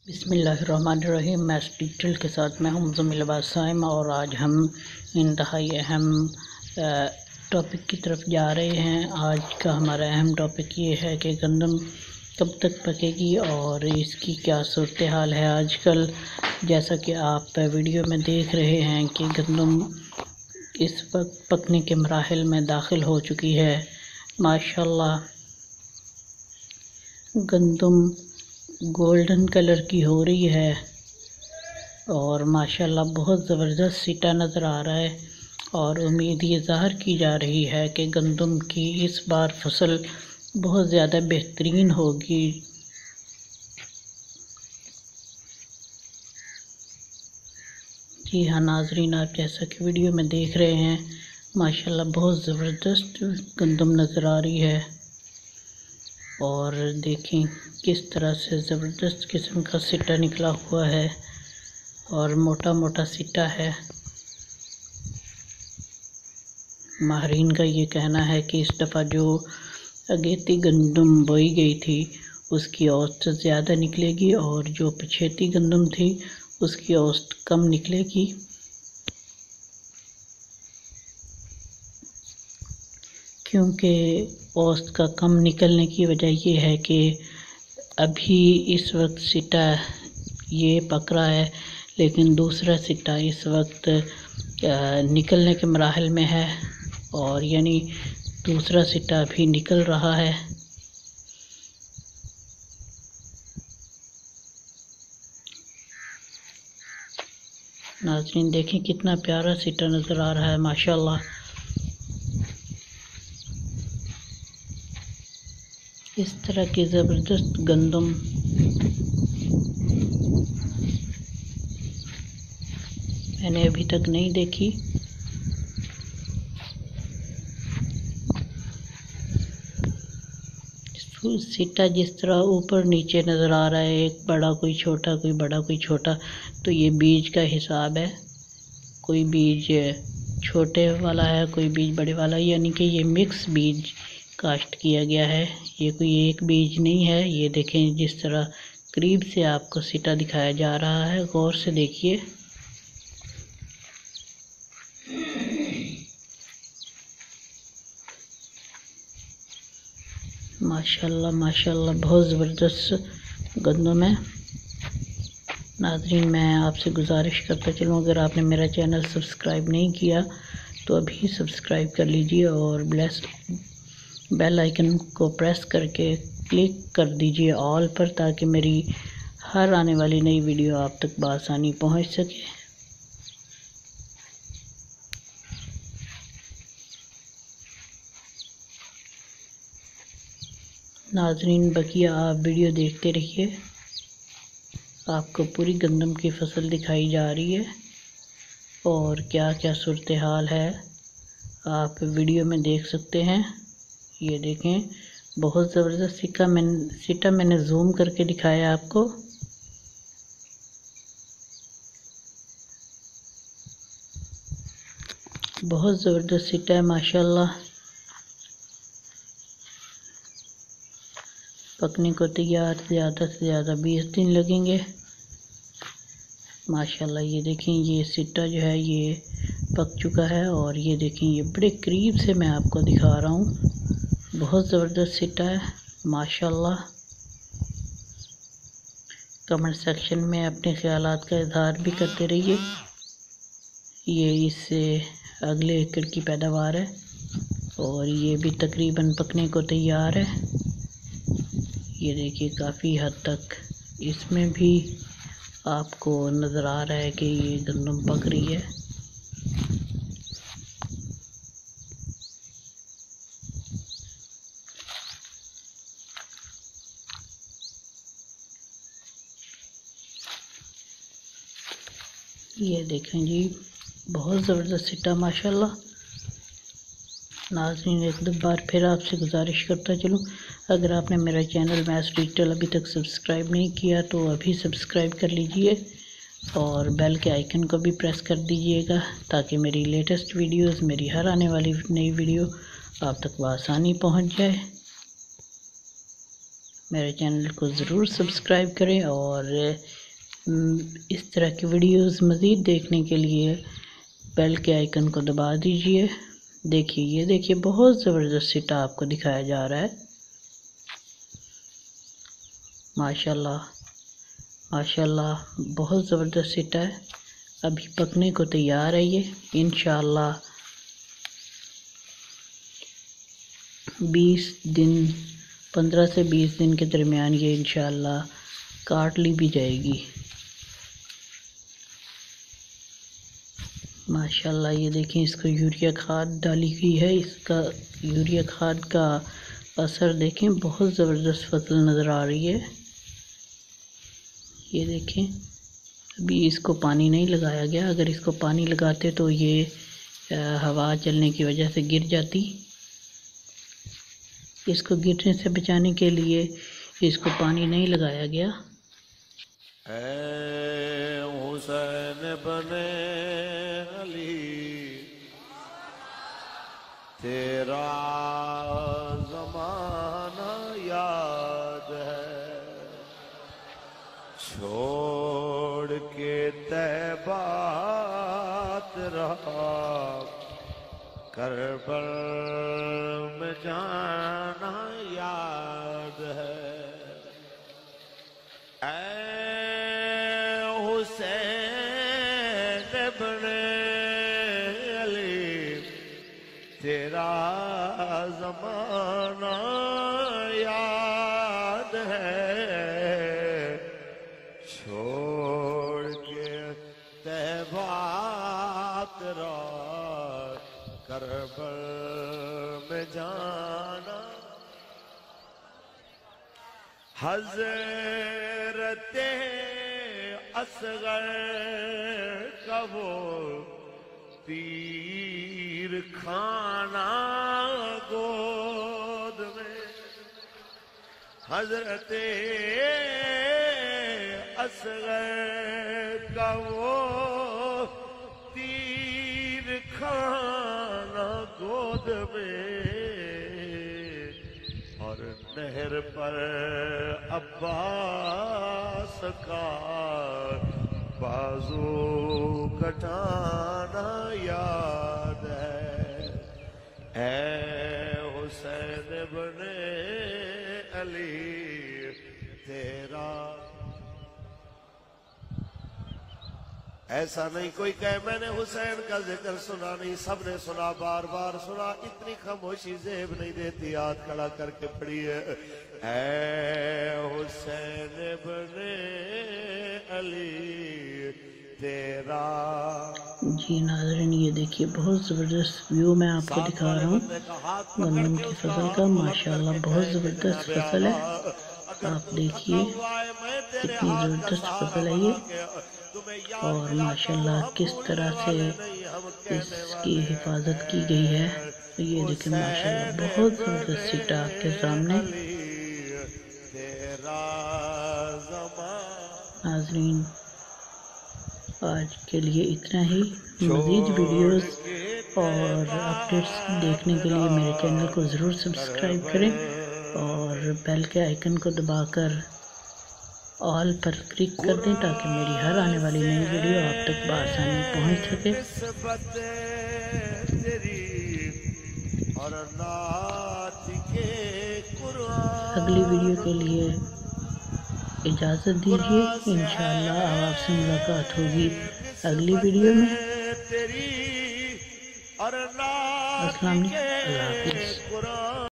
बिस्मिल्लाहिर्रहमानिर्रहीम। Maths digital के साथ मैं हूं मुज़म्मिल अब्बास साइम और आज हम इंतहाई अहम टॉपिक की तरफ जा रहे हैं। आज का हमारा अहम टॉपिक ये है कि गंदम कब तक पकेगी और इसकी क्या सूरत हाल है आजकल। जैसा कि आप वीडियो में देख रहे हैं कि गंदम इस वक्त पकने के मराहिल में दाखिल हो चुकी है। माशाल्लाह गंदम गोल्डन कलर की हो रही है और माशाल्लाह बहुत ज़बरदस्त सीटा नज़र आ रहा है और उम्मीद ये ज़ाहिर की जा रही है कि गंदम की इस बार फसल बहुत ज़्यादा बेहतरीन होगी। जी हाँ नाजरीन, आप जैसा कि वीडियो में देख रहे हैं माशाल्लाह बहुत ज़बरदस्त गंदम नज़र आ रही है और देखें किस तरह से ज़बरदस्त किस्म का सिट्टा निकला हुआ है और मोटा मोटा सिट्टा है। माहरीन का ये कहना है कि इस दफ़ा जो अगेती गंदम बोई गई थी उसकी औसत ज़्यादा निकलेगी और जो पछेती गंदम थी उसकी औसत कम निकलेगी। क्योंकि औसत का कम निकलने की वजह यह है कि अभी इस वक्त सिट्टा ये पक रहा है लेकिन दूसरा सिट्टा इस वक्त निकलने के मराहल में है और यानी दूसरा सिट्टा अभी निकल रहा है। नाज़रीन देखें कितना प्यारा सिट्टा नज़र आ रहा है माशाल्लाह। इस तरह की ज़बरदस्त गंदम मैंने अभी तक नहीं देखी। सिट्टा जिस तरह ऊपर नीचे नज़र आ रहा है, एक बड़ा कोई छोटा, कोई बड़ा कोई छोटा, तो ये बीज का हिसाब है। कोई बीज छोटे वाला है, कोई बीज बड़े वाला है, यानी कि ये मिक्स बीज काश्त किया गया है। ये कोई एक बीज नहीं है। ये देखें जिस तरह करीब से आपको सिट्टा दिखाया जा रहा है, गौर से देखिए। माशाल्लाह माशाल्लाह बहुत ज़बरदस्त गंदम है। नाज़रीन मैं आपसे गुजारिश करता चलूँ, अगर आपने मेरा चैनल सब्सक्राइब नहीं किया तो अभी सब्सक्राइब कर लीजिए और बेल आइकन को प्रेस करके क्लिक कर दीजिए ऑल पर, ताकि मेरी हर आने वाली नई वीडियो आप तक बआसानी पहुंच सके। नाज़रीन बकिया आप वीडियो देखते रहिए, आपको पूरी गंदम की फसल दिखाई जा रही है और क्या क्या सूरत हाल है आप वीडियो में देख सकते हैं। ये देखें बहुत ज़बरदस्त सिट्टा मैंने जूम करके दिखाया आपको। बहुत ज़बरदस्त सिट्टा है माशाल्लाह। पकने को तैयार ज़्यादा से ज़्यादा 20 दिन लगेंगे माशाल्लाह। ये देखें ये सिट्टा जो है ये पक चुका है और ये देखें ये बड़े करीब से मैं आपको दिखा रहा हूँ। बहुत ज़बरदस्त सिट्टा है माशाल्लाह। कमेंट सेक्शन में अपने ख्यालात का इजहार भी करते रहिए। ये इससे अगले एकड़ की पैदावार है और ये भी तकरीबन पकने को तैयार है। ये देखिए काफ़ी हद तक इसमें भी आपको नज़र आ रहा है कि ये गंदम पक रही है। ये देखें जी बहुत ज़बरदस्त सिट्टा माशाल्लाह। नाज़रीन एक दो बार फिर आपसे गुजारिश करता चलूँ, अगर आपने मेरा चैनल मैथ्स डिजिटल अभी तक सब्सक्राइब नहीं किया तो अभी सब्सक्राइब कर लीजिए और बेल के आइकन को भी प्रेस कर दीजिएगा, ताकि मेरी लेटेस्ट वीडियोस, मेरी हर आने वाली नई वीडियो आप तक बआसानी पहुंच जाए। मेरे चैनल को ज़रूर सब्सक्राइब करें और इस तरह की वीडियोस मज़ीद देखने के लिए बेल के आइकन को दबा दीजिए। देखिए, ये देखिए, बहुत ज़बरदस्त सिटा आपको दिखाया जा रहा है। माशाल्लाह माशाल्लाह, बहुत ज़बरदस्त सिटा है। अभी पकने को तैयार है ये। इंशाअल्लाह 20 दिन, 15 से 20 दिन के दरमियान ये इंशाअल्लाह काट ली भी जाएगी। माशाल्लाह, ये देखें, इसको यूरिया खाद डाली हुई है। इसका यूरिया खाद का असर देखें, बहुत ज़बरदस्त फसल नज़र आ रही है। ये देखें, अभी इसको पानी नहीं लगाया गया। अगर इसको पानी लगाते तो ये हवा चलने की वजह से गिर जाती। इसको गिरने से बचाने के लिए इसको पानी नहीं लगाया गया। ऐ हुसैन बने अली तेरा ज़माना याद है, छोड़ के तैबा रहा करबल में जाना याद है। ऐ हुसैन बने अली तेरा ज़माना याद है, छोड़ के तैबा तेरा करबल में जाना। हज़रत असगर का वो तीर खाना गोद में, हज़रत असगर का वो तीर खाना गोद में, और नहर पर अब्बास का बाजू कटाना याद है। ऐ हुसैन बने अली तेरा। ऐसा नहीं कोई कहे मैंने हुसैन का जिक्र सुना नहीं, सबने सुना, बार बार सुना। इतनी खामोशी जेब नहीं देती, हाथ खड़ा करके पड़ी है। ऐ हुसैन बने अली तेरा। जी नाज़रीन, ये देखिए, बहुत ज़बरदस्त व्यू मैं आपको दिखा रहा हूँ गंदम की फसल का। माशाल्लाह, बहुत ज़बरदस्त फसल है। आप देखिए कितनी ज़बरदस्त फसल है ये, और माशाल्लाह किस तरह से इसकी हिफाजत की गई है। तो ये देखिए, माशाल्लाह बहुत ज़बरदस्त सिटा आपके सामने। नाज़रीन, आज के लिए इतना ही। मज़ीद वीडियोस और अपडेट्स देखने के लिए मेरे चैनल को ज़रूर सब्सक्राइब करें और बेल के आइकन को दबाकर ऑल पर क्लिक कर दें ताकि मेरी हर आने वाली नई वीडियो आप तक बआसानी पहुंच सके। अगली वीडियो के लिए इजाज़त दीजिए। इंशाअल्लाह आपसे मुलाकात होगी अगली वीडियो में। अस्सलाम वालेकुम, अल्लाह हाफ़िज़।